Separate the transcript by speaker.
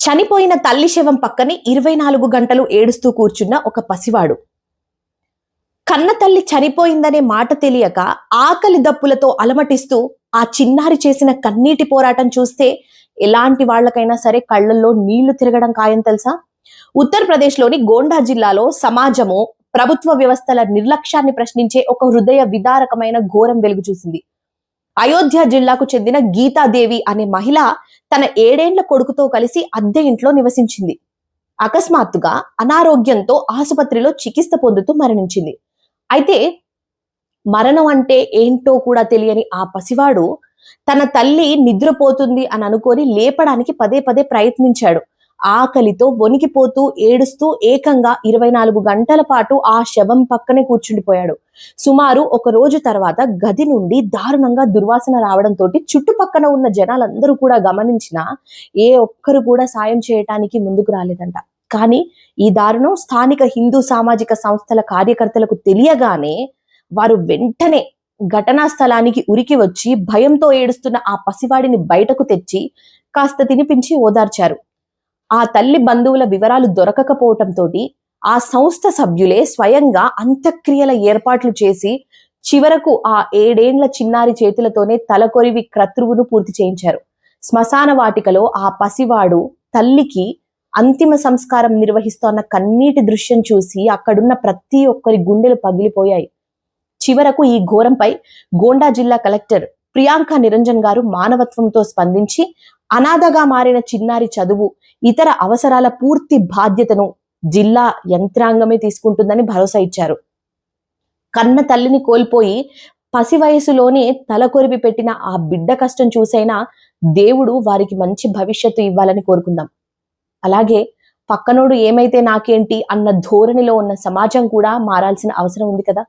Speaker 1: చనిపోయిన తల్లి శవం పక్కనే 24 గంటలు ఏడుస్తూ కూర్చున్న ఒక పసివాడు. కన్న తల్లి చనిపోయిందనే మాట తెలియక ఆకలి దప్పులతో అలమటిస్తూ ఆ చిన్నారి చేసిన కన్నీటి పోరాటం చూస్తే ఎలాంటి వాళ్ళకైనా సరే కళ్ళల్లో నీళ్లు తిరగడం ఖాయం తెలుసా. ఉత్తరప్రదేశ్లోని గోండా జిల్లాలో సమాజము ప్రభుత్వ వ్యవస్థల నిర్లక్ష్యాన్ని ప్రశ్నించే ఒక హృదయ విదారకమైన ఘోరం వెలుగు చూసింది. అయోధ్య జిల్లాకు చెందిన గీతాదేవి అనే మహిళ తన 7 ఏళ్ల కొడుకుతో కలిసి అద్దె ఇంట్లో నివసించింది. అకస్మాత్తుగా అనారోగ్యంతో ఆసుపత్రిలో చికిత్స పొందుతూ మరణించింది. అయితే మరణం అంటే ఏంటో కూడా తెలియని ఆ పసివాడు తన తల్లి నిద్రపోతుంది అని అనుకొని లేపడానికి పదే పదే ప్రయత్నించాడు. ఆకలితో వణికిపోతూ ఏడుస్తూ ఏకంగా 24 గంటల పాటు ఆ శవం పక్కనే కూర్చుండిపోయాడు. సుమారు ఒక రోజు తర్వాత గది నుండి దారుణంగా దుర్వాసన రావడంతో చుట్టుపక్కన ఉన్న జనాలందరూ కూడా గమనించినా ఏ ఒక్కరు కూడా సాయం చేయటానికి ముందుకు రాలేదంట. కానీ ఈ దారుణం స్థానిక హిందూ సామాజిక సంస్థల కార్యకర్తలకు తెలియగానే వారు వెంటనే ఘటనా స్థలానికి ఉరికి వచ్చి భయంతో ఏడుస్తున్న ఆ పసివాడిని బయటకు తెచ్చి కాస్త తినిపించి ఓదార్చారు. ఆ తల్లి బంధువుల వివరాలు దొరకకపోవటంతో ఆ సంస్థ సభ్యులే స్వయంగా అంత్యక్రియల ఏర్పాట్లు చేసి చివరకు ఆ 7 ఏళ్ల చిన్నారి చేతులతోనే తలకొరివి క్రతువును పూర్తి చేయించారు. శ్మశాన వాటికలో ఆ పసివాడు తల్లికి అంతిమ సంస్కారం నిర్వహిస్తోన్న కన్నీటి దృశ్యం చూసి అక్కడున్న ప్రతి ఒక్కరి గుండెలు పగిలిపోయాయి. చివరకు ఈ ఘోరంపై గోండా జిల్లా కలెక్టర్ ప్రియాంక నిరంజన్ గారు మానవత్వంతో స్పందించి అనాథగా మారిన చిన్నారి చదువు, ఇతర అవసరాల పూర్తి బాధ్యతను జిల్లా యంత్రాంగమే తీసుకుంటుందని భరోసా ఇచ్చారు. కన్న తల్లిని కోల్పోయి పసి వయసులోనే తలకొరిపి పెట్టిన ఆ బిడ్డ కష్టం చూసైనా దేవుడు వారికి మంచి భవిష్యత్తు ఇవ్వాలని కోరుకుందాం. అలాగే పక్కనోడు ఏమైతే నాకేంటి అన్న ధోరణిలో ఉన్న సమాజం కూడా మారాల్సిన అవసరం ఉంది కదా.